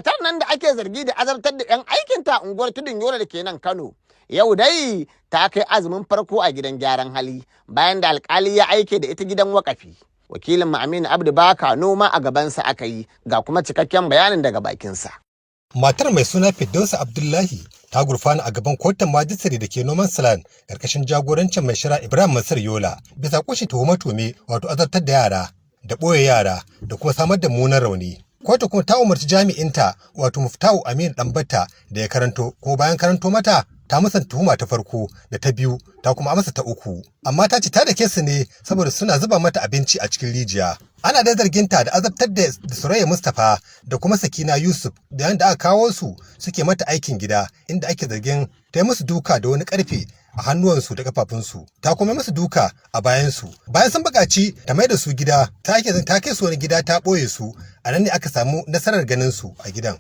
Matar nan da ake zargi da azabtar da 'yan aikinta a unguwar Tudun Yola da ke nan Kano. Yau dai ta kai azumin farko a gidan gyaran hali bayan da alkali ya aike da ita gidan wakafi. Wakilin Aminu Abdu Baka noma a gabansa aka yi ga kuma cikakken bayanin daga bakinsa. Matar mai suna Firdausa Abdullahi ta gurfana a gaban kotun majistare da ke noman Salan karkashin jagorancin mai shari'a Ibrahim Mansur Yola bisa kushin tuhume-tuhume wato azabtar da yara da ɓoye yara da kuma samar da munar rauni. Kotu kuma ta umarci jami'inta wato Muftahu Aminu Ɗanbata da ya karanto kuma bayan karanto mata ta musanta tuhuma ta farko da ta biyu ta kuma amsa ta uku. Amma ta ce ta dake su ne saboda suna zuba mata abinci a cikin rijiya. Ana da zarginta da azabtar da Surayya Mustapha da kuma Sakina Yusuf da yanda aka kawo su suke mata aikin gida inda ake zargin ta yi musu duka da wani karfe a hannuwansu da kafafunsu ta kuma musu duka a bayansu. Bayan sun buƙaci ta mai da su gida ta kai su wani gida ta ɓoye su a nan ne aka samu nasarar ganin su a gidan.